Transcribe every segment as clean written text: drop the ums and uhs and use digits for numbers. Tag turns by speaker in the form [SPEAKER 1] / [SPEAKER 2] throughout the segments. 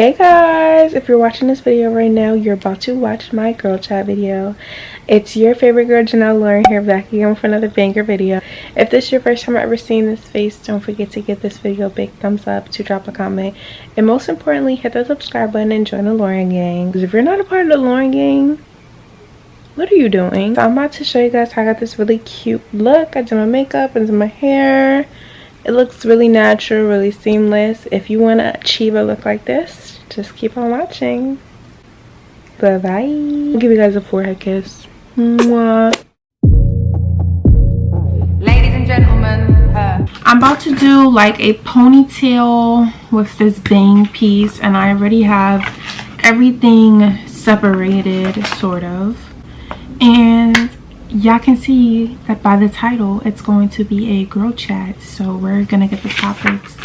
[SPEAKER 1] Hey guys, if you're watching this video right now, you're about to watch my girl chat video. It's your favorite girl, Janel Lauren, here back again for another banger video. If this is your first time ever seeing this face, don't forget to give this video a big thumbs up, to drop a comment, and most importantly, hit the subscribe button and join the Lauren gang. Because if you're not a part of the Lauren gang, what are you doing? So I'm about to show you guys how I got this really cute look. I did my makeup and did my hair. It looks really natural, really seamless. If you want to achieve a look like this, just keep on watching. Bye bye. I'll give you guys a forehead kiss. Mwah.
[SPEAKER 2] Ladies and gentlemen,
[SPEAKER 1] I'm about to do like a ponytail with this bang piece, and I already have everything separated, sort of. And y'all can see that by the title, it's going to be a girl chat, so we're gonna get the topics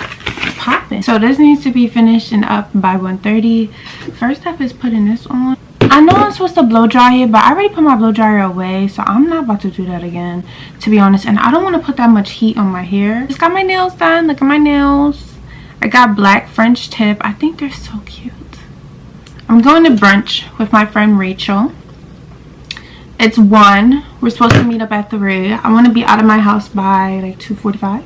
[SPEAKER 1] popping. So this needs to be finished and up by 1:30. First step is putting this on. I know I'm supposed to blow dry it, but I already put my blow dryer away, so I'm not about to do that again, to be honest. And I don't want to put that much heat on my hair. Just got my nails done. Look at my nails. I got black French tip. I think they're so cute. I'm going to brunch with my friend Rachel. It's 1. We're supposed to meet up at 3. I want to be out of my house by like 2:45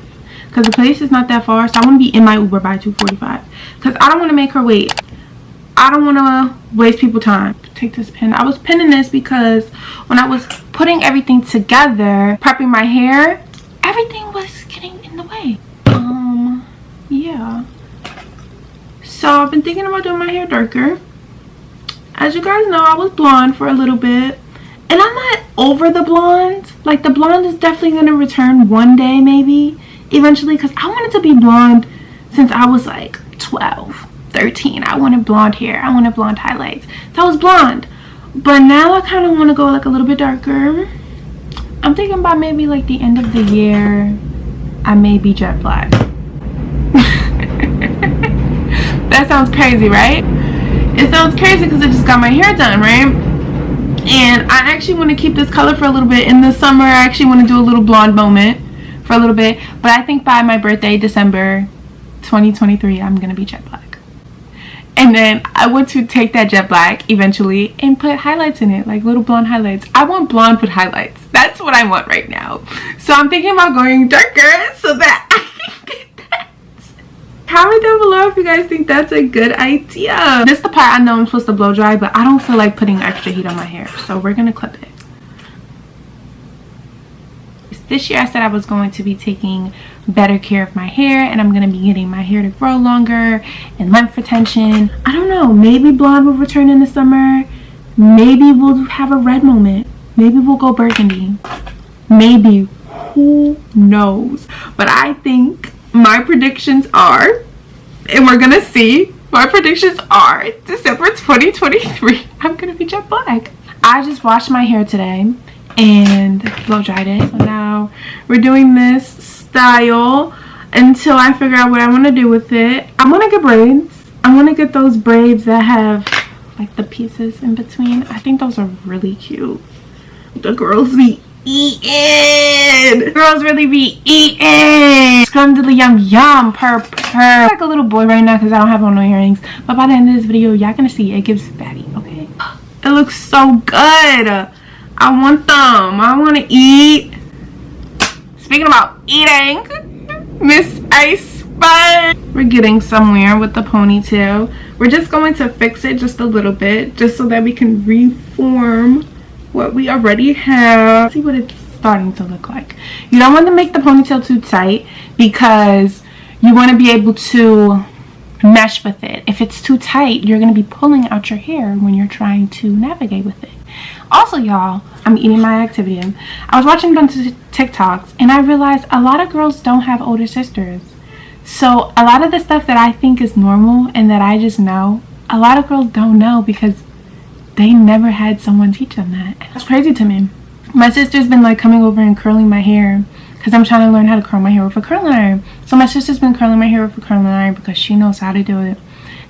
[SPEAKER 1] because the place is not that far, so I want to be in my Uber by 2:45 because I don't want to make her wait. I don't want to waste people's time. Take this pin. I was pinning this because when I was putting everything together, prepping my hair, everything was getting in the way. Yeah. So I've been thinking about doing my hair darker. As you guys know, I was blonde for a little bit. And I'm not over the blonde. Like, the blonde is definitely going to return one day, maybe, eventually. Because I wanted to be blonde since I was like 12, 13. I wanted blonde hair. I wanted blonde highlights. So I was blonde. But now I kind of want to go like a little bit darker. I'm thinking about maybe like the end of the year, I may be jet black. That sounds crazy, right? It sounds crazy because I just got my hair done, right? And I actually want to keep this color for a little bit. In the summer, I actually want to do a little blonde moment for a little bit. But I think by my birthday, December 2023, I'm going to be jet black. And then I want to take that jet black eventually and put highlights in it, like little blonde highlights. I want blonde with highlights. That's what I want right now. So I'm thinking about going darker so that I can get that. Comment down below if you guys think that's a good idea. This is the part I know I'm supposed to blow dry, but I don't feel like putting extra heat on my hair, so we're gonna clip it. This year I said I was going to be taking better care of my hair, and I'm gonna be getting my hair to grow longer and length retention. I don't know, maybe blonde will return in the summer. Maybe we'll have a red moment. Maybe we'll go burgundy. Maybe, who knows? But I think my predictions are, and we're gonna see, my predictions are December 2023, I'm gonna be jet black. I just washed my hair today and blow dried it. So now we're doing this style until I figure out what I want to do with it. I want to get braids. I want to get those braids that have like the pieces in between. I think those are really cute. The girls be eating. Girls really be eating. Scrumdiddly yum yum purr purr. I'm like a little boy right now because I don't have on no earrings. But by the end of this video, y'all gonna see it gives fatty, okay? It looks so good. I want them. I want to eat. Speaking about eating, Miss Ice Spice. We're getting somewhere with the ponytail. We're just going to fix it just a little bit, just so that we can reform what we already have. See what it's starting to look like. You don't want to make the ponytail too tight because you want to be able to mesh with it. If it's too tight, you're going to be pulling out your hair when you're trying to navigate with it. Also, y'all, I'm eating my activity. I was watching a bunch of TikToks and I realized a lot of girls don't have older sisters. So a lot of the stuff that I think is normal and that I just know, a lot of girls don't know because they never had someone teach them that. That's crazy to me. My sister's been like coming over and curling my hair because I'm trying to learn how to curl my hair with a curling iron. So my sister's been curling my hair with a curling iron because she knows how to do it.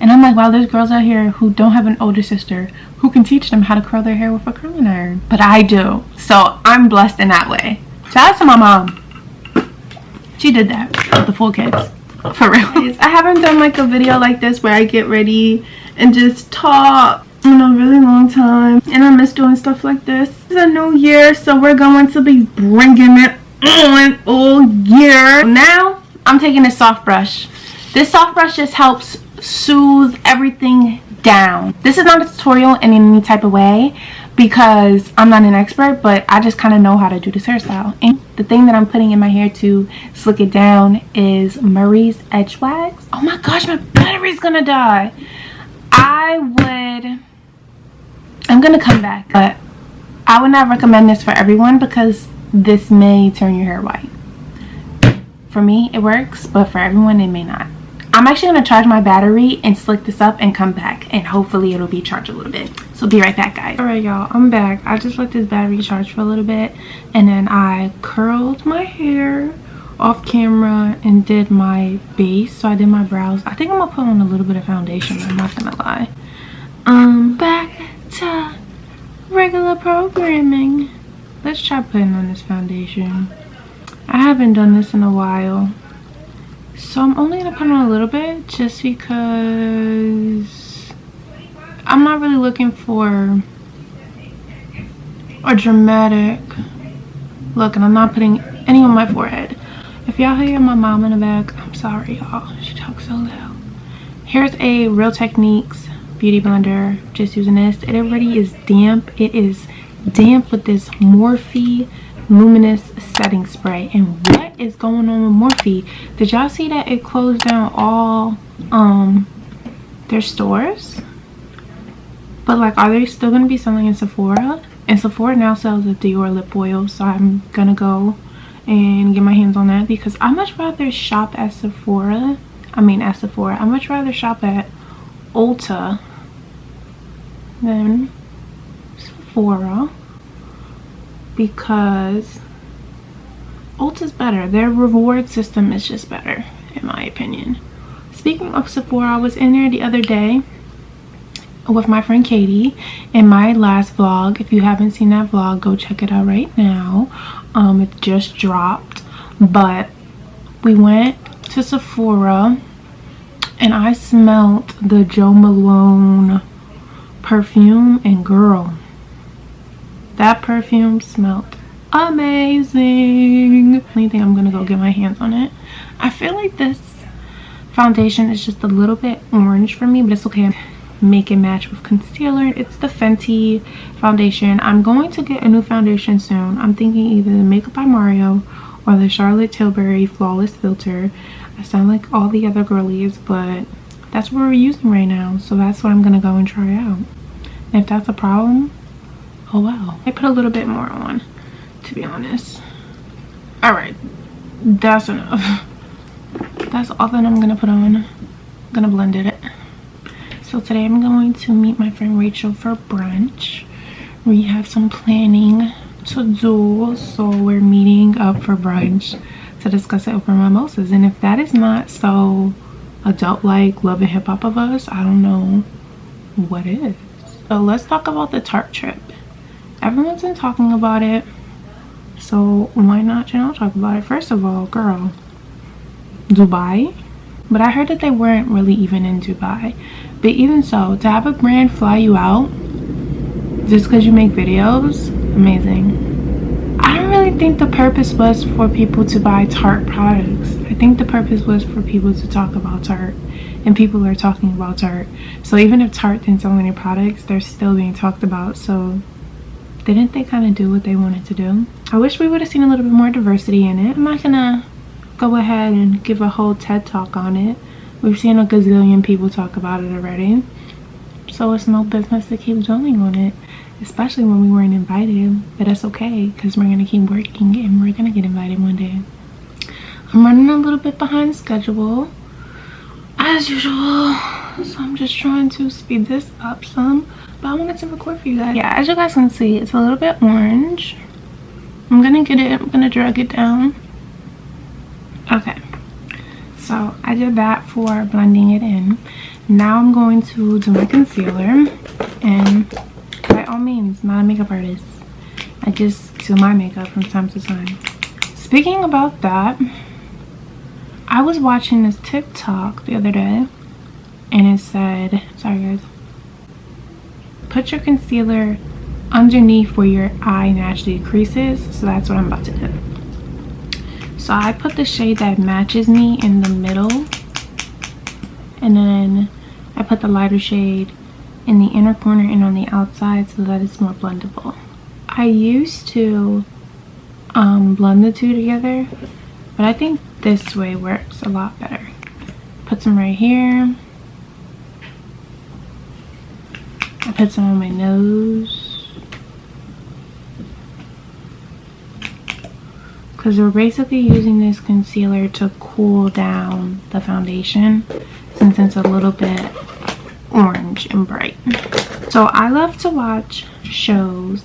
[SPEAKER 1] And I'm like, wow, there's girls out here who don't have an older sister who can teach them how to curl their hair with a curling iron. But I do. So I'm blessed in that way. Shout out to my mom. She did that with the full kids. For real. I haven't done like a video like this where I get ready and just talk in a really long time, and I miss doing stuff like this. It's a new year, so we're going to be bringing it on all year. Now I'm taking a soft brush. This soft brush just helps soothe everything down. This is not a tutorial in any type of way because I'm not an expert, but I just kind of know how to do this hairstyle. And the thing that I'm putting in my hair to slick it down is Murray's Edge Wax. Oh my gosh, my battery's gonna die. I'm gonna come back, but I would not recommend this for everyone because this may turn your hair white. For me it works, but for everyone it may not. I'm actually gonna charge my battery and slick this up and come back, and hopefully it'll be charged a little bit. So be right back, guys. All right, y'all, I'm back. I just let this battery charge for a little bit, and then I curled my hair off camera and did my base. So I did my brows. I think I'm gonna put on a little bit of foundation, I'm not gonna lie. Back to regular programming. Let's try putting on this foundation. I haven't done this in a while, so I'm only gonna put on a little bit just because I'm not really looking for a dramatic look, and I'm not putting any on my forehead. If y'all hear my mom in the back, I'm sorry, y'all. She talks so loud. Here's a Real Techniques beauty blender. Just using this. It already is damp. It is damp with this Morphe Luminous Setting Spray. And what is going on with Morphe? Did y'all see that it closed down all their stores? But like, are they still gonna be selling in Sephora? And Sephora now sells a Dior lip oil, so I'm gonna go and get my hands on that because I much rather shop at Sephora. I much rather shop at Ulta than Sephora because Ulta's better. Their reward system is just better, in my opinion. Speaking of Sephora, I was in there the other day with my friend Katie in my last vlog. If you haven't seen that vlog, go check it out right now. It just dropped. But we went to Sephora and I smelled the Jo Malone perfume, and girl, that perfume smelled amazing. I think I'm gonna go get my hands on it. I feel like this foundation is just a little bit orange for me, but it's okay. Make it match with concealer. It's the Fenty foundation. I'm going to get a new foundation soon. I'm thinking either the Makeup by Mario or the Charlotte Tilbury Flawless Filter. I sound like all the other girlies, but that's what we're using right now, so that's what I'm gonna go and try out. And if that's a problem, oh well. I put a little bit more on, to be honest. All right, that's enough. That's all that I'm gonna put on. I'm gonna blend it. So today I'm going to meet my friend Rachel for brunch. We have some planning to do, so we're meeting up for brunch to discuss it over mimosas. And if that is not so adult-like Love and Hip Hop of us, I don't know what is. So let's talk about the Tarte trip. Everyone's been talking about it, so why not Janel talk about it? First of all, girl, Dubai. But I heard that they weren't really even in Dubai. But even so, to have a brand fly you out just because you make videos, amazing. I don't really think the purpose was for people to buy Tarte products. I think the purpose was for people to talk about Tarte, and people are talking about Tarte. So even if Tarte didn't sell any products, they're still being talked about. So didn't they kind of do what they wanted to do? I wish we would have seen a little bit more diversity in it. I'm not gonna go ahead and give a whole TED talk on it. We've seen a gazillion people talk about it already, so it's no business to keep dwelling on it, especially when we weren't invited. But that's okay, because we're gonna keep working and we're gonna get invited one day. I'm running a little bit behind schedule as usual, so I'm just trying to speed this up some, but I wanted to record for you guys. Yeah, as you guys can see, it's a little bit orange. I'm gonna get it, I'm gonna drag it down. Okay, so I did that for blending it in. Now I'm going to do my concealer, and by all means, not a makeup artist, I just do my makeup from time to time. Speaking about that, I was watching this TikTok the other day and it said, sorry guys, put your concealer underneath where your eye naturally creases. So that's what I'm about to do. So I put the shade that matches me in the middle, and then I put the lighter shade in the inner corner and on the outside so that it's more blendable. I used to blend the two together, but I think this way works a lot better. Put some right here. I put some on my nose, because we're basically using this concealer to cool down the foundation since it's a little bit orange and bright. So I love to watch shows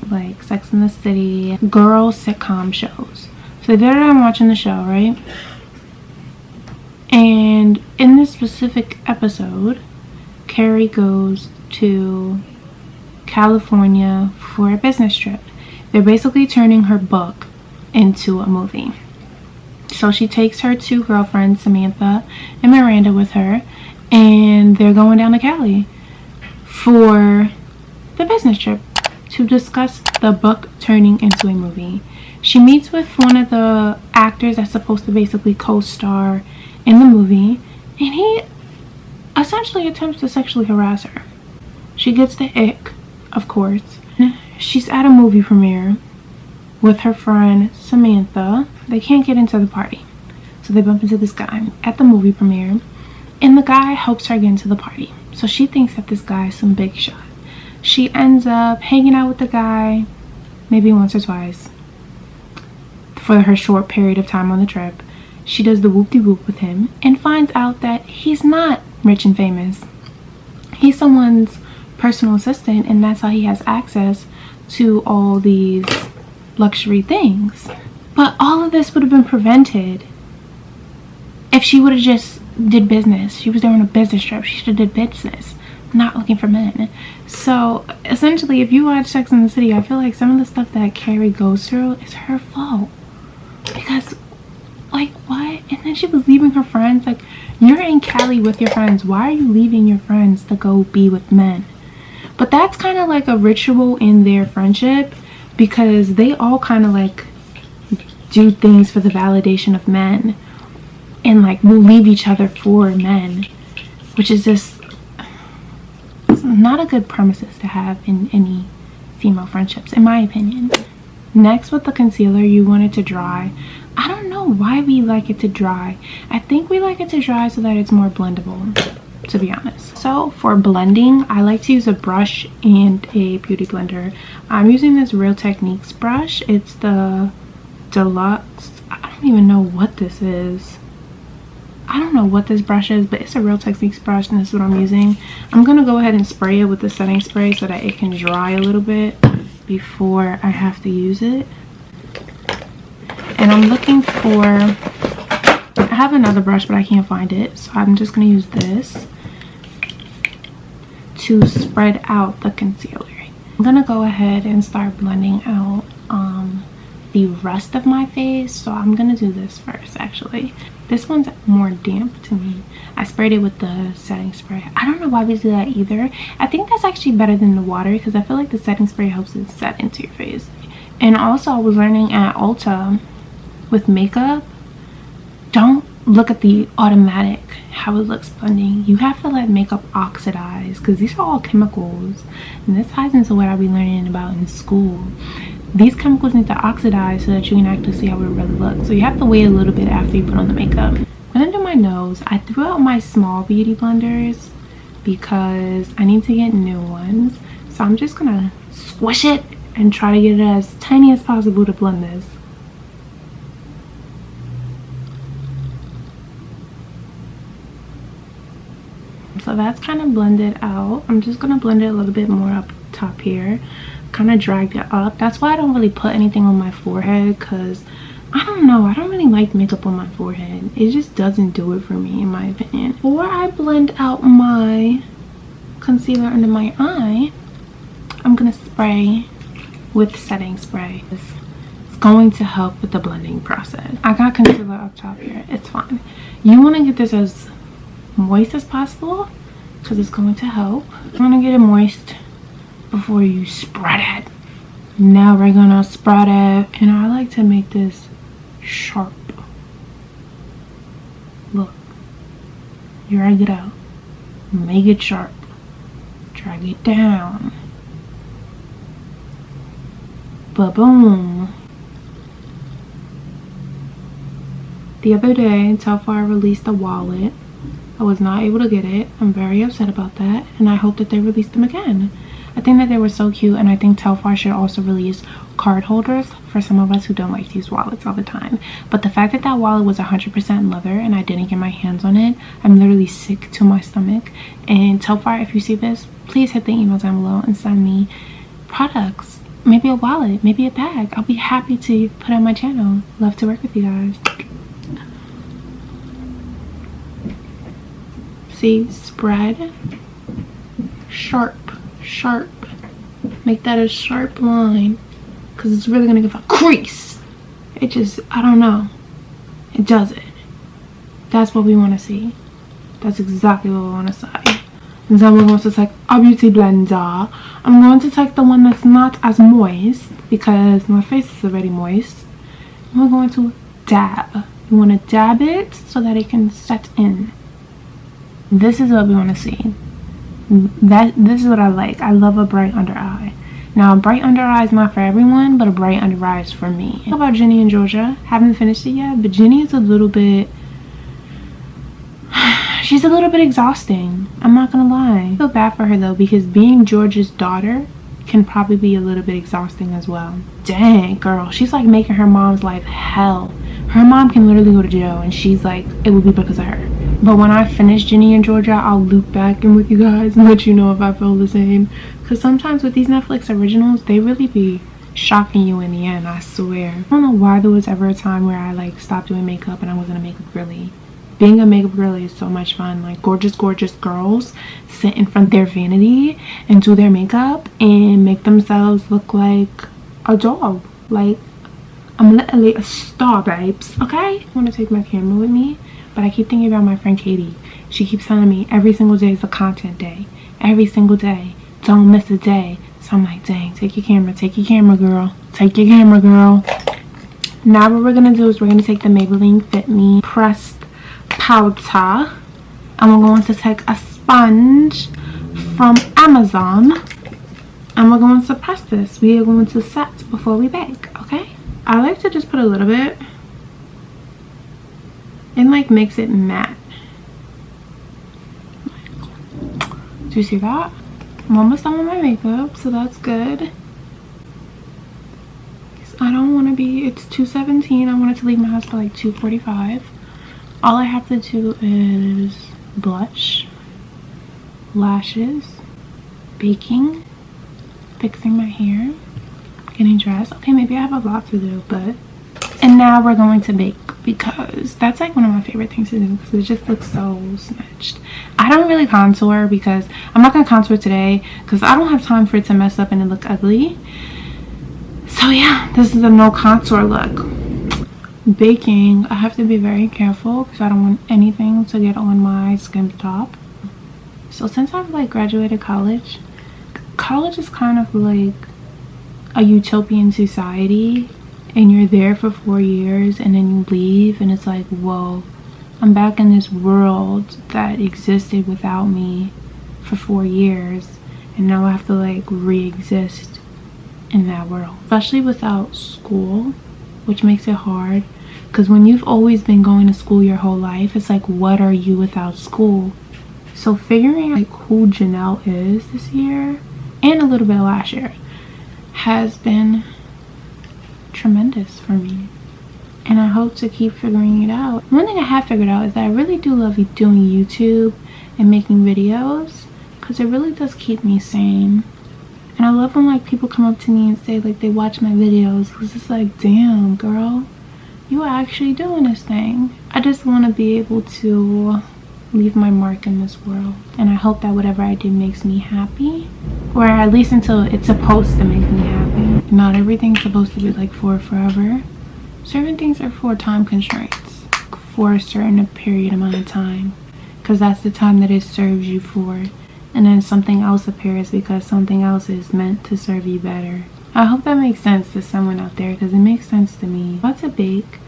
[SPEAKER 1] like Sex and the City, girl sitcom shows. So there I'm watching the show, right? And in this specific episode, Carrie goes to California for a business trip. They're basically turning her book into a movie. So she takes her two girlfriends, Samantha and Miranda, with her, and they're going down to Cali for the business trip to discuss the book turning into a movie. She meets with one of the actors that's supposed to basically co-star in the movie, and he essentially attempts to sexually harass her. She gets the ick, of course. She's at a movie premiere with her friend Samantha. They can't get into the party, so they bump into this guy at the movie premiere, and the guy helps her get into the party. So she thinks that this guy is some big shot. She ends up hanging out with the guy maybe once or twice for her short period of time on the trip. She does the whoop-de-whoop with him and finds out that he's not rich and famous. He's someone's personal assistant, and that's how he has access to all these luxury things. But all of this would have been prevented if she would have just did business. She was doing a business trip. She should have did business, not looking for men. So essentially, if you watch Sex and the City, I feel like some of the stuff that Carrie goes through is her fault. Because, like, what? And then she was leaving her friends. Like, you're in Cali with your friends. Why are you leaving your friends to go be with men? But that's kind of like a ritual in their friendship, because they all kind of like do things for the validation of men, and like will leave each other for men, which is just not a good premises to have in any female friendships, in my opinion. Next, with the concealer, you want it to dry. I don't know why we like it to dry. I think we like it to dry so that it's more blendable, to be honest. So for blending, I like to use a brush and a beauty blender. I'm using this Real Techniques brush. It's the Deluxe. I don't even know what this is. I don't know what this brush is, but it's a Real Techniques brush, and this is what I'm using. I'm gonna go ahead and spray it with the setting spray so that it can dry a little bit before I have to use it. And I'm looking for, I have another brush but I can't find it, so I'm just gonna use this to spread out the concealer. I'm gonna go ahead and start blending out the rest of my face, so I'm gonna do this first. Actually, this one's more damp to me. I sprayed it with the setting spray. I don't know why we do that either. I think that's actually better than the water, because I feel like the setting spray helps it set into your face. And also, I was learning at Ulta with makeup, don't look at the automatic how it looks blending. You have to let makeup oxidize, because these are all chemicals, and this ties into what I'll be learning about in school. These chemicals need to oxidize so that you can actually see how it really looks. So you have to wait a little bit after you put on the makeup. I'm gonna do my nose. I threw out my small beauty blenders because I need to get new ones, so I'm just gonna squish it and try to get it as tiny as possible to blend this. So that's kind of blended out. I'm just gonna blend it a little bit more up top here. Kind of dragged it up. That's why I don't really put anything on my forehead, because I don't know, I don't really like makeup on my forehead. It just doesn't do it for me, in my opinion. Before I blend out my concealer under my eye, I'm gonna spray with setting spray. It's going to help with the blending process. I got concealer up top here. It's fine. You want to get this as moist as possible because it's going to help. You want to get it moist before you spread it. Now we're gonna spread it, and I like to make this sharp. Look, drag it out, make it sharp, drag it down, ba-boom. The other day, Telfar released a wallet. I was not able to get it. I'm very upset about that, and I hope that they release them again. I think that they were so cute, and I think Telfar should also release card holders for some of us who don't like to use wallets all the time. But the fact that that wallet was 100% leather and I didn't get my hands on it, I'm literally sick to my stomach. And Telfar, if you see this, please hit the email down below and send me products. Maybe a wallet, maybe a bag. I'll be happy to put on my channel. Love to work with you guys. See, spread, sharp. Make that a sharp line because it's really gonna give a crease. It just, I don't know, it does it. That's what we want to see. That's exactly what we want to say. And then we're going to take a beauty blender. I'm going to take the one that's not as moist because my face is already moist. And we're going to dab. You want to dab it so that it can set in. This is what we want to see. This is what I like. I love a bright under eye. Now, a bright under eye is not for everyone, but a bright under eye is for me. How about Jenny and Georgia? Haven't finished it yet, but Jenny is a little bit, she's a little bit exhausting. I'm not gonna lie. I feel bad for her though, because being Georgia's daughter can probably be a little bit exhausting as well. Dang, girl, she's like making her mom's life hell. Her mom can literally go to jail, and she's like, it would be because of her. But when I finish Jenny and Georgia, I'll loop back in with you guys and let you know if I feel the same. Because sometimes with these Netflix originals, they really be shocking you in the end, I swear. I don't know why there was ever a time where I like stopped doing makeup and I wasn't a makeup girly. Being a makeup girly is so much fun. Like gorgeous girls sit in front of their vanity and do their makeup and make themselves look like a dog. Like, I'm literally a star, babes, okay? I want to take my camera with me, but I keep thinking about my friend Katie. She keeps telling me every single day is a content day. Every single day. Don't miss a day. So I'm like, dang, take your camera, girl. Take your camera, girl. Now what we're going to do is we're going to take the Maybelline Fit Me Pressed Powder. And we're going to take a sponge from Amazon. And we're going to press this. We are going to set before we bake, okay? I like to just put a little bit. It like makes it matte. Do you see that? I'm almost done with my makeup, so that's good. I don't want to be, it's 2:17. I wanted to leave my house by like 2:45. All I have to do is blush, lashes, baking, fixing my hair, getting dressed. Okay, maybe I have a lot to do, but... And now we're going to bake, because that's like one of my favorite things to do, because it just looks so snatched. I don't really contour because I'm not going to contour today because I don't have time for it to mess up and it look ugly. So yeah, this is a no contour look. Baking, I have to be very careful because I don't want anything to get on my skin top. So since I've like graduated college is kind of like a utopian society. And you're there for 4 years and then you leave and it's like, whoa, I'm back in this world that existed without me for 4 years, and now I have to like re-exist in that world, especially without school, which makes it hard because when you've always been going to school your whole life, it's like, what are you without school? So figuring out like who Janelle is this year and a little bit of last year has been tremendous for me, and I hope to keep figuring it out. One thing I have figured out is that I really do love doing YouTube and making videos because it really does keep me sane. And I love when like people come up to me and say like they watch my videos, because it's like, damn girl, you are actually doing this thing. I just want to be able to leave my mark in this world, and I hope that whatever I do makes me happy, or at least until it's supposed to make me happy. Not everything's supposed to be like for forever. Certain things are for time constraints, for a certain period amount of time, because that's the time that it serves you for, and then something else appears because something else is meant to serve you better. I hope that makes sense to someone out there, because it makes sense to me. I'm about to bake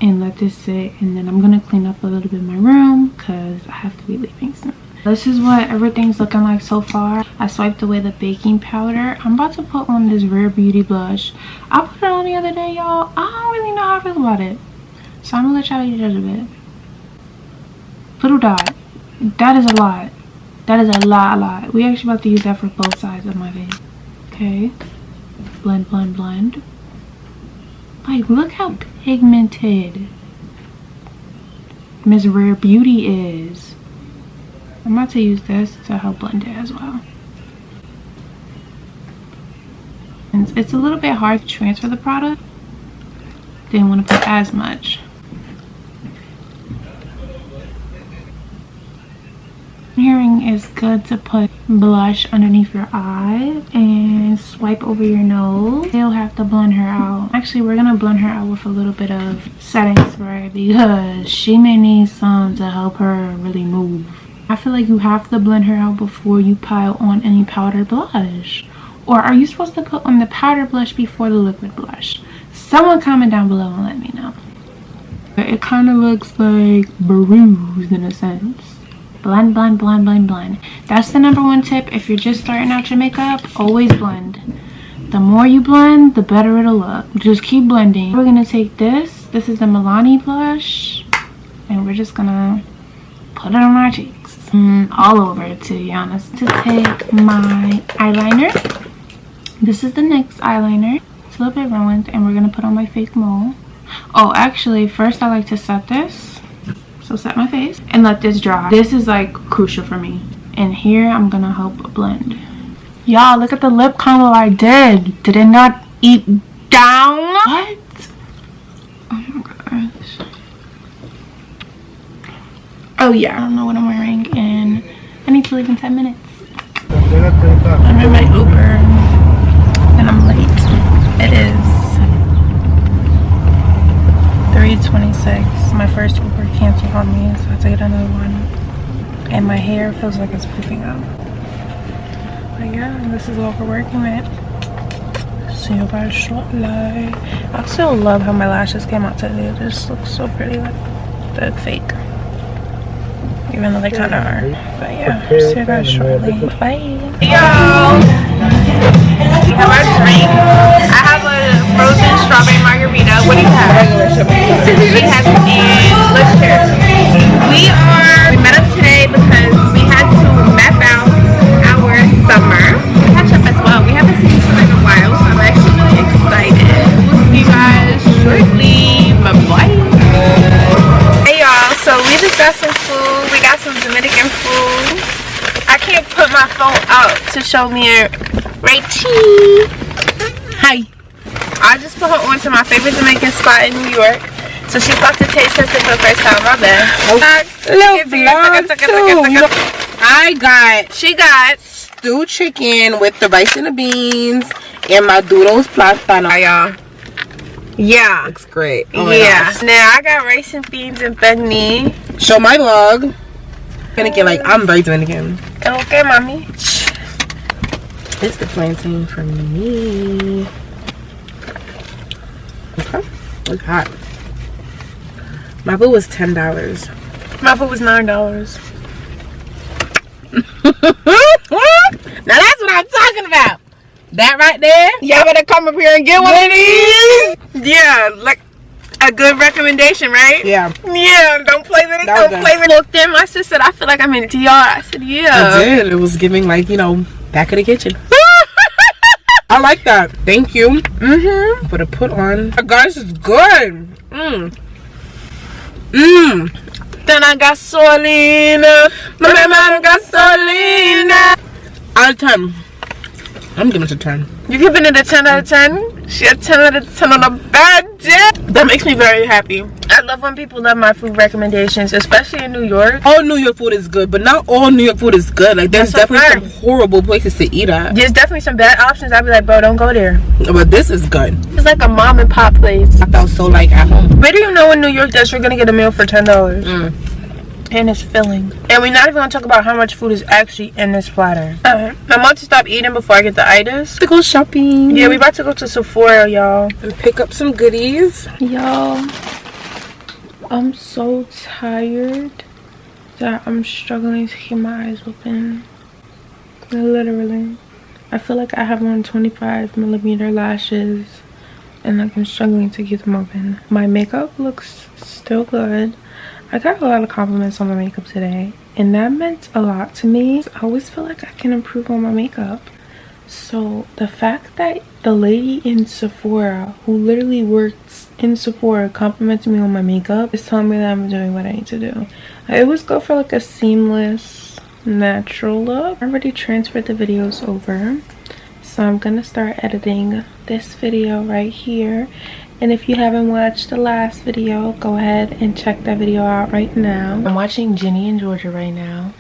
[SPEAKER 1] and let this sit, and then I'm gonna clean up a little bit of my room because I have to be leaving soon. This is what everything's looking like so far. I swiped away the baking powder. I'm about to put on this Rare Beauty blush. I put it on the other day, y'all. I don't really know how I feel about it, so I'm gonna let y'all judge a bit. Little dot. That is a lot. That is a lot. We actually about to use that for both sides of my face. Okay. Blend, blend, blend. Like, look how pigmented Miss Rare Beauty is. I'm about to use this to help blend it as well. And it's a little bit hard to transfer the product. Didn't want to put as much. I'm hearing it's good to put blush underneath your eye and swipe over your nose. You'll have to blend her out. Actually, we're gonna blend her out with a little bit of setting spray because she may need some to help her really move. I feel like you have to blend her out before you pile on any powder blush. Or are you supposed to put on the powder blush before the liquid blush? Someone comment down below and let me know. It kind of looks like bruised in a sense. Blend, blend, blend, blend, blend. That's the #1 tip. If you're just starting out your makeup, always blend. The more you blend, the better it'll look. Just keep blending. We're gonna take this. This is the Milani blush. And we're just gonna put it on our cheeks. All over, to be honest. To take my eyeliner. This is the NYX eyeliner. It's a little bit ruined. And we're gonna put on my fake mole. Oh, actually, first I like to set this. So set my face and let this dry. This is like crucial for me. And here I'm gonna help blend. Y'all, look at the lip combo I did. Did it not eat down? What? Oh my gosh. Oh yeah, I don't know what I'm wearing and I need to leave in 10 minutes. I'm in my Uber and I'm late. It is 3:26. My first Uber canceled on me, so I have to get another one. And my hair feels like it's pooping out. But yeah, this is what we're working with. See you guys shortly. I still love how my lashes came out today. It just looks so pretty, like the fake. Even though they kind of are. But yeah, see you guys shortly. Bye. Hey y'all! We have our drink. I have a frozen strawberry margarita. What do you have? We have let's share. We met up today because we had to map out our summer. Catch up as well. We haven't seen each other in a while, so I'm actually really excited. We'll see you guys shortly. Bye-bye. Hey y'all, so we just got some food. We got some Dominican food. I can't put my phone out to show me a Rachie. Hi. I just put her on to my favorite Jamaican spot in New York. So she's about to taste testing for the first time. My bad. She got stewed chicken with the rice and the beans and my Maduro's plátano. Y'all. Yeah. Looks great. Oh yeah. Gosh. Now I got rice and beans and penne. Show my vlog. Dominican, like I'm very Dominican. Okay, mommy. It's the plantain for me. Okay. Look hot. My food was $10. My food was $9. Now that's what I'm talking about. That right there. Y'all better come up here and get one of these. Yeah, like a good recommendation, right? Yeah. Yeah, don't play with it. Don't play with it. Looked in, my sister said, I feel like I'm in DR. I said, yeah. I did. It was giving like, you know, back of the kitchen. I like that. Thank you. For the put on. Oh, guys, it's good. Then I got gasolina. My gasolina. Out of 10. I'm giving it a 10. You giving it a 10 out of 10? She a 10 out of 10 on a bad That makes me very happy. I love when people love my food recommendations, especially in New York.
[SPEAKER 3] All New York food is good, but not all New York food is good. Like, there's definitely some horrible places to eat at.
[SPEAKER 1] There's definitely some bad options. I'd be like, bro, don't go there.
[SPEAKER 3] But this is good.
[SPEAKER 1] It's like a mom and pop place.
[SPEAKER 3] I felt so like at home.
[SPEAKER 1] Where do you know in New York that you're gonna get a meal for $10? And it's filling. And we're not even gonna talk about how much food is actually in this platter. I'm about to stop eating before I get the itis.
[SPEAKER 3] To go shopping.
[SPEAKER 1] Yeah, we about to go to Sephora, y'all.
[SPEAKER 3] And pick up some goodies.
[SPEAKER 1] Y'all, I'm so tired that I'm struggling to keep my eyes open. Literally. I feel like I have on 25mm lashes and like I'm struggling to keep them open. My makeup looks still good. I got a lot of compliments on my makeup today, and that meant a lot to me. I always feel like I can improve on my makeup. So the fact that the lady in Sephora, who literally works in Sephora, complimented me on my makeup is telling me that I'm doing what I need to do. I always go for like a seamless, natural look. I already transferred the videos over, so I'm gonna start editing this video right here. And if you haven't watched the last video, go ahead and check that video out right now. I'm watching Ginny and Georgia right now,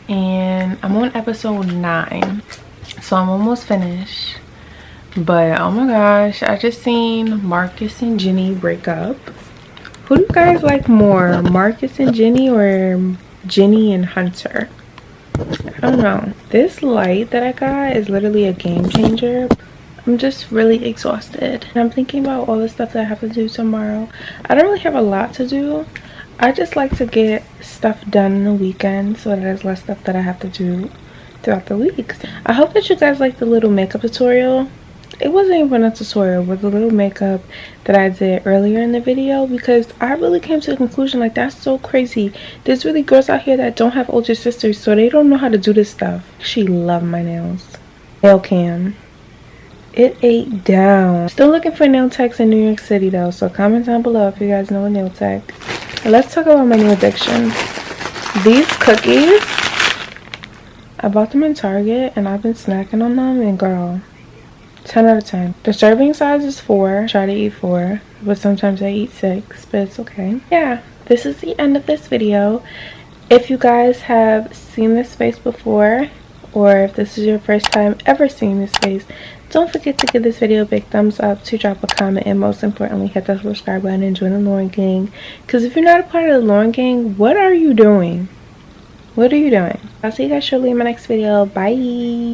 [SPEAKER 1] and I'm on episode 9, so I'm almost finished. But oh my gosh, I just seen Marcus and Ginny break up. Who do you guys like more, Marcus and Ginny or Ginny and Hunter? I don't know. This light that I got is literally a game changer. I'm just really exhausted, and I'm thinking about all the stuff that I have to do tomorrow. I don't really have a lot to do. I just like to get stuff done in the weekend so that there's less stuff that I have to do throughout the week. I hope that you guys like the little makeup tutorial. It wasn't even a tutorial, but the little makeup that I did earlier in the video, because I really came to the conclusion like that's so crazy. There's really girls out here that don't have older sisters, so they don't know how to do this stuff. She loved my nails. Nail cam. It ate down. Still looking for nail techs in New York City though, so comment down below if you guys know a nail tech. Let's talk about my new addiction. These cookies, I bought them in Target and I've been snacking on them, and girl, 10 out of 10. The serving size is 4. I try to eat 4, but sometimes I eat 6, but it's okay. Yeah, this is the end of this video. If you guys have seen this face before, or if this is your first time ever seeing this face, don't forget to give this video a big thumbs up, to drop a comment, and most importantly, hit that subscribe button and join the Lauren gang. Because if you're not a part of the Lauren gang, what are you doing? What are you doing? I'll see you guys shortly in my next video. Bye.